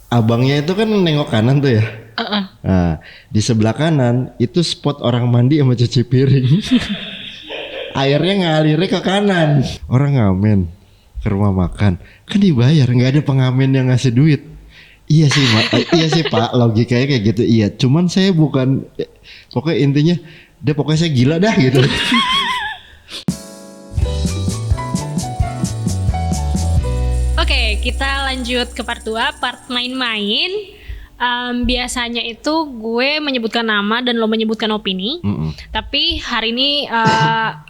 abangnya itu kan nengok kanan tuh ya. Nah, di sebelah kanan itu spot orang mandi sama cuci piring. Airnya ngalirnya ke kanan. Orang ngamen ke rumah makan, kan dibayar, nggak ada pengamen yang ngasih duit. Iya sih, iya sih Pak, logikanya kayak gitu. Iya, cuman saya bukan, pokoknya intinya, pokoknya saya gila dah gitu. Oke, kita lanjut ke part 2, part main-main. Biasanya itu gue menyebutkan nama dan lo menyebutkan opini. Tapi hari ini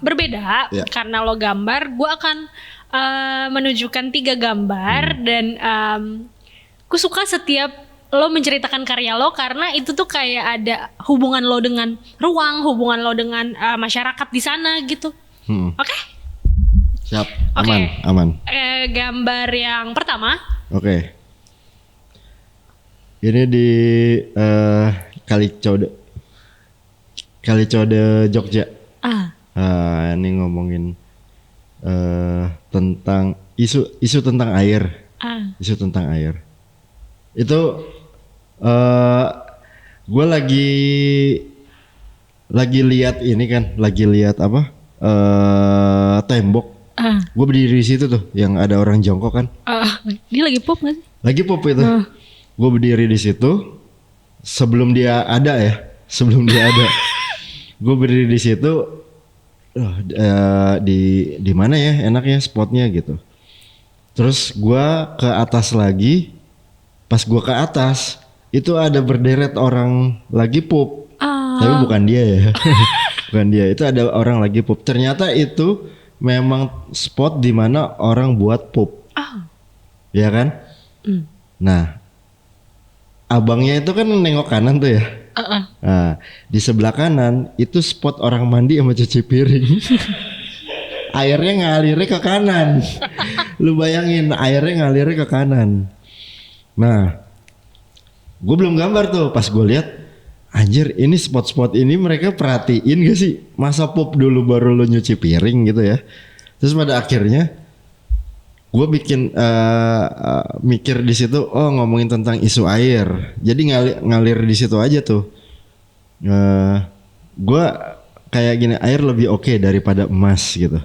berbeda. Yeah. Karena lo gambar, gue akan menunjukkan 3 gambar. Dan gue suka setiap lo menceritakan karya lo, karena itu tuh kayak ada hubungan lo dengan ruang, hubungan lo dengan masyarakat di sana gitu. Oke? Siap, Oke. aman. Gambar yang pertama. Oke. Ini di Kalicode Jogja. Ini ngomongin tentang isu tentang air. Isu tentang air. Itu gue lagi lihat ini kan, lagi lihat apa? Tembok. Gue berdiri di situ tuh, yang ada orang jongkok kan. Dia lagi pop nggak sih? Lagi pop itu. Gue berdiri di situ sebelum dia ada. Gue berdiri di situ. Di mana ya enaknya spotnya gitu. Terus gue ke atas lagi. Pas gue ke atas itu ada berderet orang lagi pup. Tapi bukan dia ya. Bukan dia. Itu ada orang lagi pup. Ternyata itu memang spot di mana orang buat pup. Ya kan? Nah, abangnya itu kan nengok kanan tuh ya. Nah, di sebelah kanan itu spot orang mandi sama cuci piring. Airnya ngalirnya ke kanan. Lu bayangin, airnya ngalirnya ke kanan. Nah, gue belum gambar tuh. Pas gue lihat, anjir, ini spot-spot ini mereka perhatiin gak sih? Masa pop dulu baru lu nyuci piring gitu ya. Terus pada akhirnya gue bikin mikir di situ, ngomongin tentang isu air. Jadi ngalir di situ aja tuh. Gue kayak gini, air lebih oke daripada emas gitu.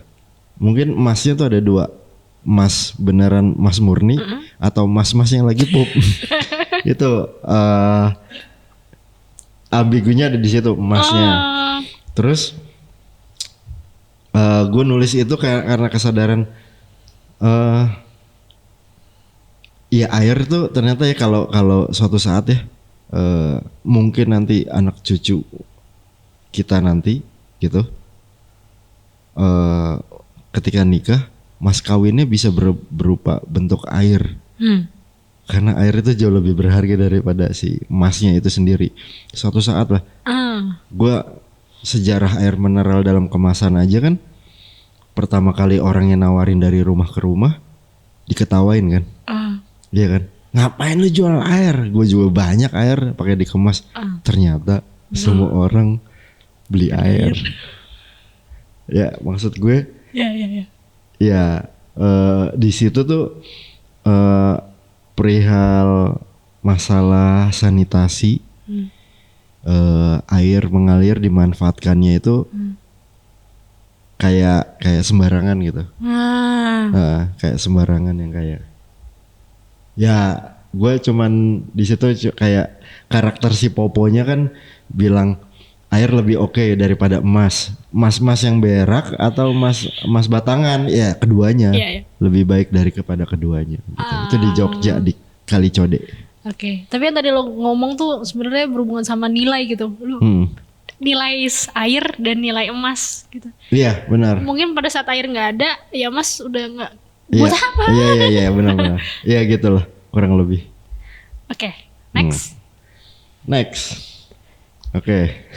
Mungkin emasnya tuh ada 2. Emas beneran, emas murni, atau emas-emas yang lagi pop. Itu ambigunya ada di situ emasnya. Terus gue nulis itu karena kesadaran ya air tuh ternyata ya kalau suatu saat ya mungkin nanti anak cucu kita nanti gitu ketika nikah, mas kawinnya bisa berupa bentuk air. Karena air itu jauh lebih berharga daripada si emasnya itu sendiri. Suatu saat lah, gue sejarah air mineral dalam kemasan aja kan, pertama kali orang yang nawarin dari rumah ke rumah, diketawain kan, iya kan, ngapain lu jual air? Gue jual banyak air pakai dikemas. Ternyata semua orang beli air. Ya maksud gue, ya di situ tuh perihal masalah sanitasi, air mengalir dimanfaatkannya itu kayak sembarangan gitu. Kayak sembarangan yang kayak ya gue cuman di situ kayak karakter si Poponya kan bilang air lebih oke daripada emas yang berak atau emas batangan, ya keduanya lebih baik daripada keduanya gitu. Itu di Jogja di Kalicode. Oke. Tapi yang tadi lo ngomong tuh sebenarnya berhubungan sama nilai gitu. Lu nilai air dan nilai emas gitu. Iya benar. Mungkin pada saat air nggak ada, ya emas udah nggak buat apa. Iya benar. Iya gitu loh kurang lebih. Oke, next. Oke.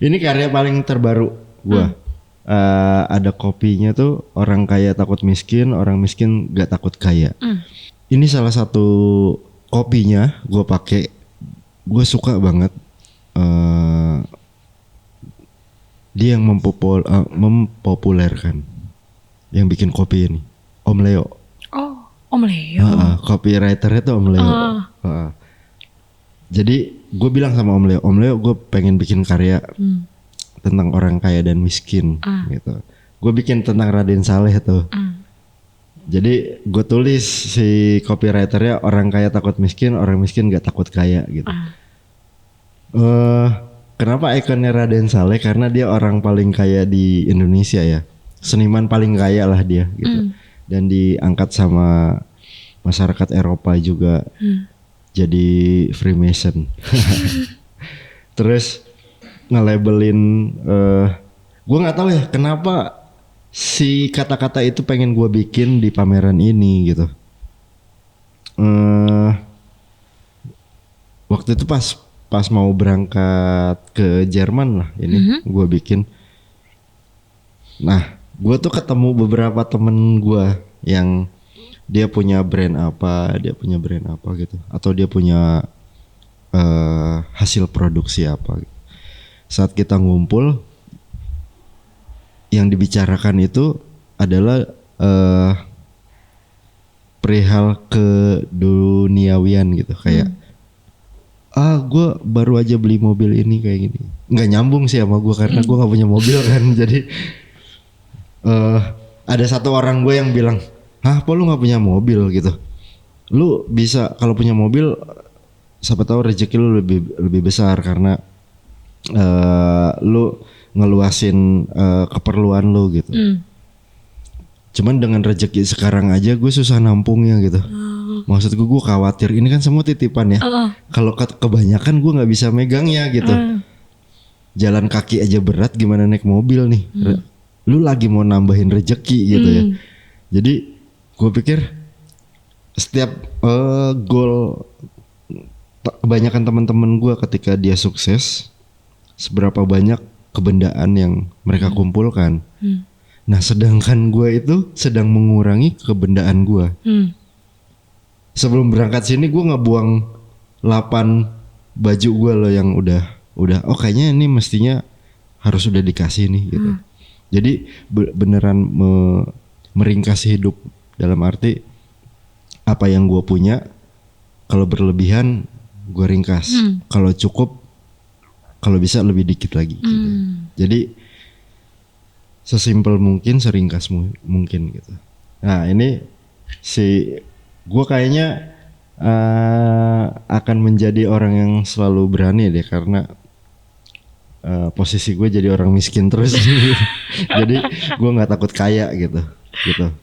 Ini karya paling terbaru gua. Ada kopinya tuh, orang kaya takut miskin, orang miskin gak takut kaya. Ini salah satu kopinya gua pakai. Gua suka banget. Dia yang mempopulerkan, yang bikin kopi ini, Om Leo. Om Leo. Copywriternya tuh Om Leo. Jadi gue bilang sama Om Leo gue pengen bikin karya tentang orang kaya dan miskin gitu. Gue bikin tentang Raden Saleh tuh. Jadi gue tulis si copywriternya orang kaya takut miskin, orang miskin gak takut kaya gitu. Kenapa ikonnya Raden Saleh? Karena dia orang paling kaya di Indonesia ya. Seniman paling kaya lah dia gitu. Dan diangkat sama masyarakat Eropa juga. Jadi Freemason. Terus nge-labelin gue nggak tahu ya kenapa si kata-kata itu pengen gue bikin di pameran ini gitu. Waktu itu pas mau berangkat ke Jerman lah ini gue bikin. Nah gue tuh ketemu beberapa temen gue yang dia punya brand apa gitu, atau dia punya hasil produksi apa gitu. Saat kita ngumpul, yang dibicarakan itu adalah perihal keduniawian gitu, kayak gue baru aja beli mobil ini kayak gini. Nggak nyambung sih sama gue karena gue nggak punya mobil kan. Jadi ada satu orang gue yang bilang, hah, lu nggak punya mobil gitu? Lu bisa kalau punya mobil, siapa tahu rezeki lu lebih besar karena lu ngeluasin keperluan lu gitu. Cuman dengan rezeki sekarang aja gue susah nampungnya gitu. Maksud gue khawatir ini kan semua titipan ya. Kalau kebanyakan gue nggak bisa megangnya gitu. Jalan kaki aja berat, gimana naik mobil nih? Lu lagi mau nambahin rezeki gitu ya. Jadi gue pikir setiap goal kebanyakan teman-teman gue ketika dia sukses, seberapa banyak kebendaan yang mereka kumpulkan. Nah sedangkan gue itu sedang mengurangi kebendaan gue. Sebelum berangkat sini gue ngebuang 8 baju gue loh yang udah kayaknya ini mestinya harus udah dikasih nih gitu. Jadi beneran meringkas hidup, dalam arti apa yang gue punya kalau berlebihan gue ringkas, kalau cukup, kalau bisa lebih dikit lagi gitu. Jadi sesimpel mungkin, seringkas mungkin gitu. Nah ini gue kayaknya akan menjadi orang yang selalu berani deh, karena posisi gue jadi orang miskin terus. Jadi gue nggak takut kaya gitu.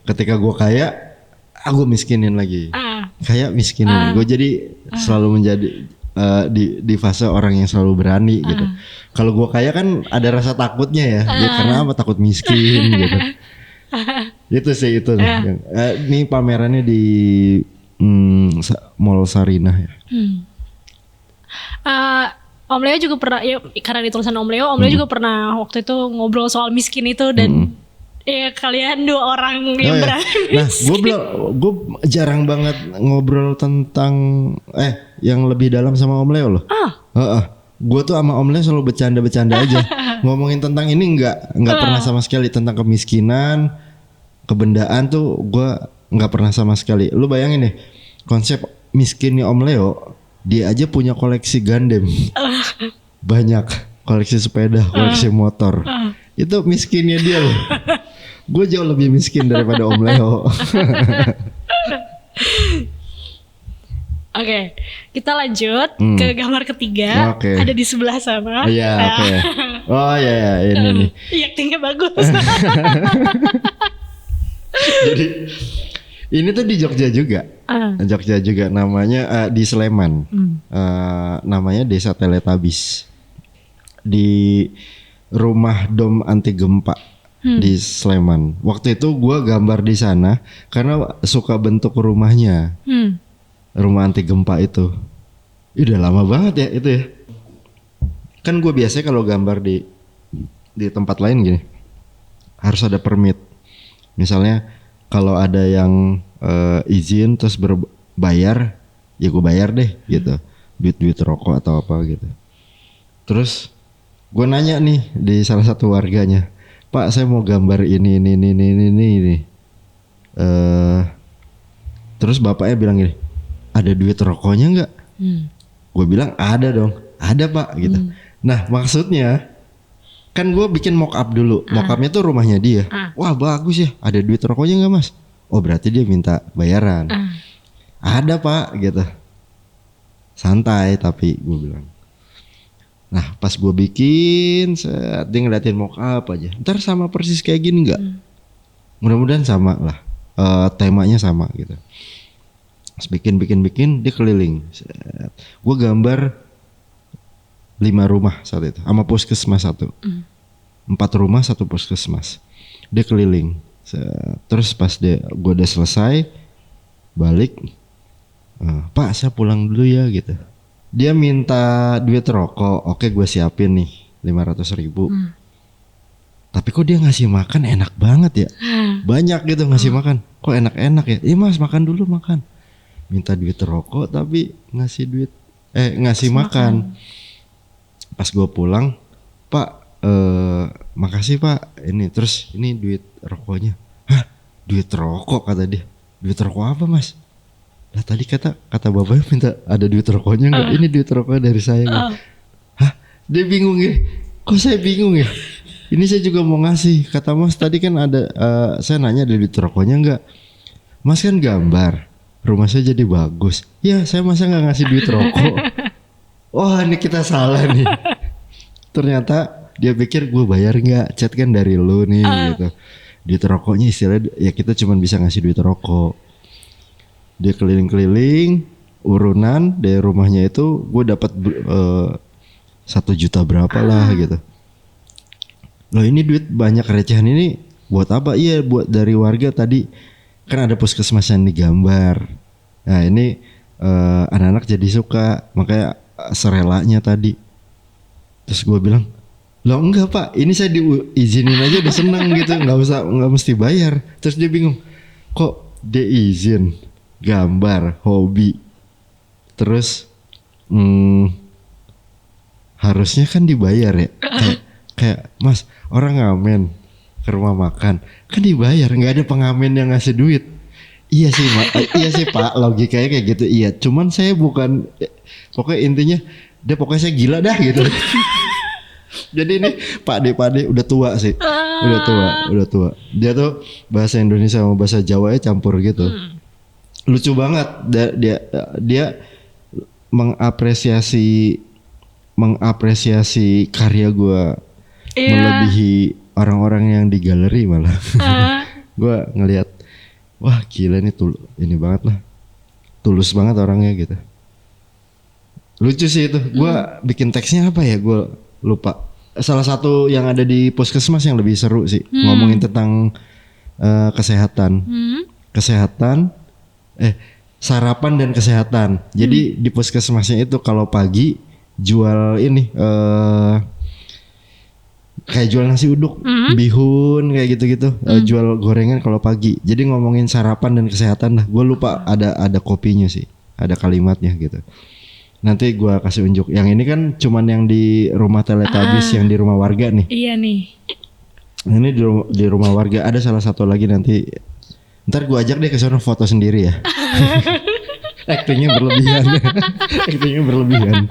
Ketika gue kaya, gue miskinin lagi. Kaya miskinin. Gue jadi selalu menjadi di fase orang yang selalu berani gitu. Kalau gue kaya kan ada rasa takutnya ya, karena apa? Takut miskin gitu. Itu sih itu. Ini pamerannya di Mall Sarinah ya. Om Leo juga pernah, ya karena di tulisan Om Leo juga pernah waktu itu ngobrol soal miskin itu, dan ya kalian 2 orang yang berani. Nah, gue jarang banget ngobrol tentang yang lebih dalam sama Om Leo loh. Gue tuh sama Om Leo selalu bercanda-bercanda aja. Ngomongin tentang ini nggak pernah sama sekali. Tentang kemiskinan, kebendaan tuh gue nggak pernah sama sekali. Lu bayangin nih, konsep miskinnya Om Leo, dia aja punya koleksi Gundam. Banyak, koleksi sepeda, koleksi motor. Itu miskinnya dia loh. Gue jauh lebih miskin daripada Om Leo. Oke, kita lanjut ke gambar ketiga. Ada di sebelah sana. Iya, oke. Oh iya, ini nih. Actingnya bagus. Jadi ini tuh di Jogja juga. Jogja juga, namanya di Sleman. Namanya Desa Teletabis. Di rumah dom anti gempa di Sleman. Waktu itu gue gambar di sana karena suka bentuk rumahnya. Rumah anti gempa itu. Udah lama banget ya itu ya. Kan gue biasanya kalau gambar di tempat lain gini, harus ada permit. Misalnya kalau ada yang izin terus berbayar, ya gue bayar deh gitu. Duit rokok atau apa gitu. Terus gue nanya nih di salah satu warganya, Pak, saya mau gambar ini. Terus bapaknya bilang gini, ada duit rokoknya nggak? Gue bilang ada dong, ada pak gitu. Nah maksudnya kan gue bikin mock up dulu. Mock upnya tuh rumahnya dia. Wah bagus ya, ada duit rokoknya nggak mas? Oh berarti dia minta bayaran. Ada pak gitu. Santai tapi gue bilang. Nah pas gue bikin, dia ngeliatin mock up aja. Ntar sama persis kayak gini nggak? Mudah-mudahan sama lah. Temanya sama gitu. Terus bikin dia keliling. Gue gambar 5 rumah saat itu sama puskesmas 1. 4 rumah 1 puskesmas. Dia keliling. Terus pas gue udah selesai balik, Pak saya pulang dulu ya gitu. Dia minta duit rokok. Oke gue siapin nih 500.000. Tapi kok dia ngasih makan enak banget ya. Banyak gitu ngasih makan. Kok enak-enak ya. Iya mas makan dulu makan. Minta duit rokok tapi ngasih makan. Pas gue pulang, Pak makasih Pak. Ini terus ini duit rokoknya. Hah duit rokok kata dia. Duit rokok apa mas? Lah tadi kata bapaknya minta ada duit rokoknya nggak? Ini duit rokoknya dari saya nggak? Hah dia bingung ya. Kok saya bingung ya? Ini saya juga mau ngasih. Kata mas tadi kan ada saya nanya ada duit rokoknya nggak? Mas kan gambar. Rumah saya jadi bagus. Ya saya masa nggak ngasih duit rokok. Wah ini kita salah nih. Ternyata dia pikir gue bayar nggak, chat kan dari lu nih gitu. Duit rokoknya istilahnya ya kita cuma bisa ngasih duit rokok. Dia keliling-keliling urunan dari rumahnya itu gue dapat 1 juta berapa lah gitu. Loh ini duit banyak recehan ini buat apa? Iya buat dari warga tadi kan ada puskesmas yang digambar. Nah ini anak-anak jadi suka makanya serelanya tadi. Terus gue bilang, loh enggak pak, ini saya diizinin aja udah seneng gitu, nggak mesti bayar. Terus dia bingung, kok dia izin gambar hobi, terus harusnya kan dibayar ya. Kayak mas orang ngamen ke rumah makan kan dibayar, nggak ada pengamen yang ngasih duit. Iya sih pak, logikanya kayak gitu. Iya, cuman saya bukan, pokoknya intinya pokoknya saya gila dah gitu. Jadi ini Pak De udah tua sih, udah tua. Dia tuh bahasa Indonesia sama bahasa Jawa campur gitu. Lucu banget. Dia mengapresiasi karya gue melebihi orang-orang yang di galeri malah. Gue ngelihat, wah gila ini ini banget lah, tulus banget orangnya gitu. Lucu sih itu. Gue bikin teksnya apa ya, gue lupa. Salah satu yang ada di puskesmas yang lebih seru sih, ngomongin tentang kesehatan. Sarapan dan kesehatan. Jadi di puskesmasnya itu kalau pagi jual ini kayak jual nasi uduk, bihun kayak gitu-gitu, jual gorengan kalau pagi. Jadi ngomongin sarapan dan kesehatan lah. Gue lupa ada kopinya sih, ada kalimatnya gitu. Nanti gue kasih unjuk. Yang ini kan cuman yang di rumah Teletubbies, yang di rumah warga nih. Iya nih. Ini di rumah warga. Ada salah satu lagi nanti. Ntar gue ajak deh ke sana foto sendiri ya. Actingnya berlebihan.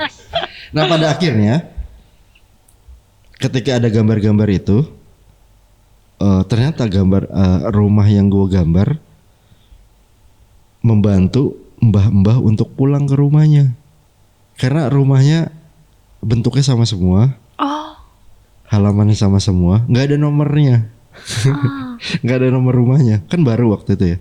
Nah pada akhirnya ketika ada gambar-gambar itu, ternyata gambar rumah yang gue gambar membantu mbah-mbah untuk pulang ke rumahnya. Karena rumahnya bentuknya sama semua, halamannya sama semua, nggak ada nomornya, nggak ada nomor rumahnya, kan baru waktu itu ya.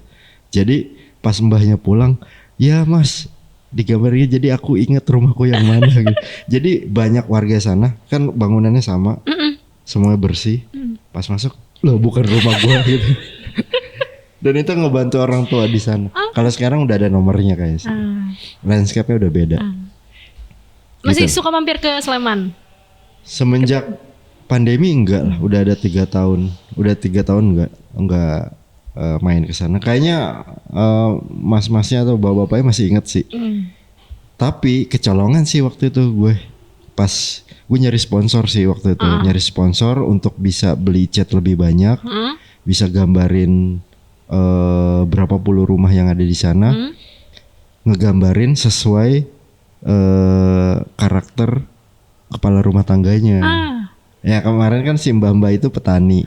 Jadi pas mbahnya pulang, ya mas digambarnya jadi aku inget rumahku yang mana gitu. Jadi banyak warga sana kan bangunannya sama, semuanya bersih. Pas masuk, loh bukan rumah gua gitu. Dan itu ngebantu orang tua di sana. Kalau sekarang udah ada nomornya kayaknya sih. Landscape-nya udah beda. Masih gitu. Suka mampir ke Sleman? Semenjak pandemi enggak lah, udah ada 3 tahun. Udah 3 tahun enggak main ke sana. Kayaknya mas-masnya atau bapak-bapaknya masih inget sih. Tapi kecolongan sih waktu itu gue. Pas gue nyari sponsor sih waktu itu. Nyari sponsor untuk bisa beli cat lebih banyak. Bisa gambarin berapa puluh rumah yang ada di sana, ngegambarin sesuai karakter kepala rumah tangganya. Ya kemarin kan si Mbak itu petani.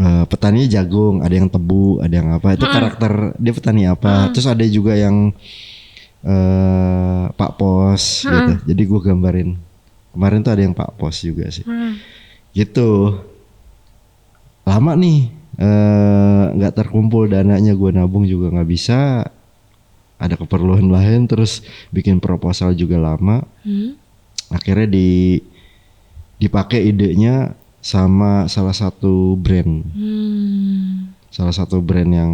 Petaninya jagung, ada yang tebu, ada yang apa. Itu karakter dia petani apa. Terus ada juga yang Pak Pos gitu. Jadi gue gambarin. Kemarin tuh ada yang Pak Pos juga sih. Gitu. Lama nih nggak terkumpul dananya, gue nabung juga nggak bisa. Ada keperluan lain, terus bikin proposal juga lama. Akhirnya dipakai idenya sama salah satu brand. Salah satu brand yang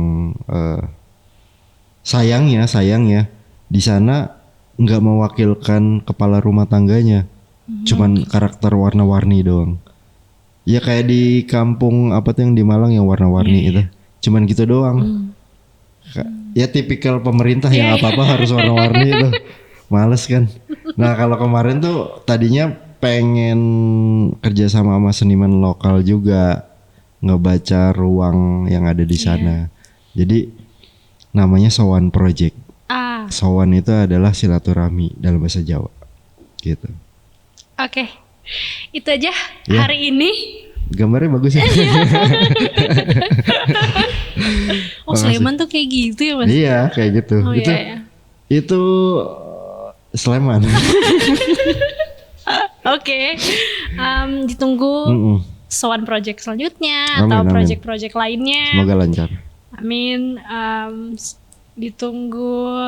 sayangnya di sana nggak mewakilkan kepala rumah tangganya, cuman karakter warna-warni doang. Ya kayak di kampung apa tuh yang di Malang yang warna-warni itu, cuman gitu doang. Ya tipikal pemerintah yang apa-apa harus warna-warni itu, males kan. Nah kalau kemarin tuh tadinya pengen kerja sama seniman lokal juga, ngebaca ruang yang ada di sana. Jadi namanya Sowan Project. Sowan itu adalah silaturahmi dalam bahasa Jawa, gitu. Oke. Itu aja hari ini. Gambarnya bagus ya. Sleman tuh kayak gitu ya Mas? Iya kayak gitu. Itu Sleman. Oke. Ditunggu Sowan Project selanjutnya. Amin, atau project-project lainnya. Semoga lancar. Amin. Ditunggu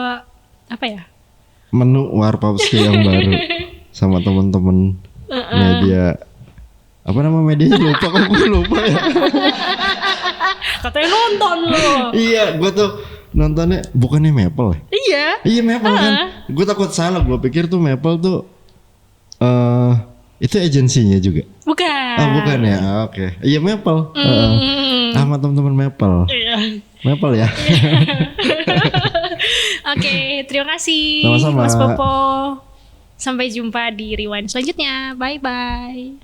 apa ya? Menu Warpapski yang baru sama teman-teman media. Apa nama medianya lupa, kok gue lupa ya. Katanya nonton lo. Iya, gue tuh nontonnya bukannya Maple ya? Iya Maple kan. Gue takut salah, gue pikir tuh Maple tuh itu agensinya juga. Bukan ya. Oke. Iya Maple. Sama teman-teman Maple. Maple ya. Oke, terima kasih sama-sama Mas Popo. Sampai jumpa di Rewind selanjutnya. Bye bye.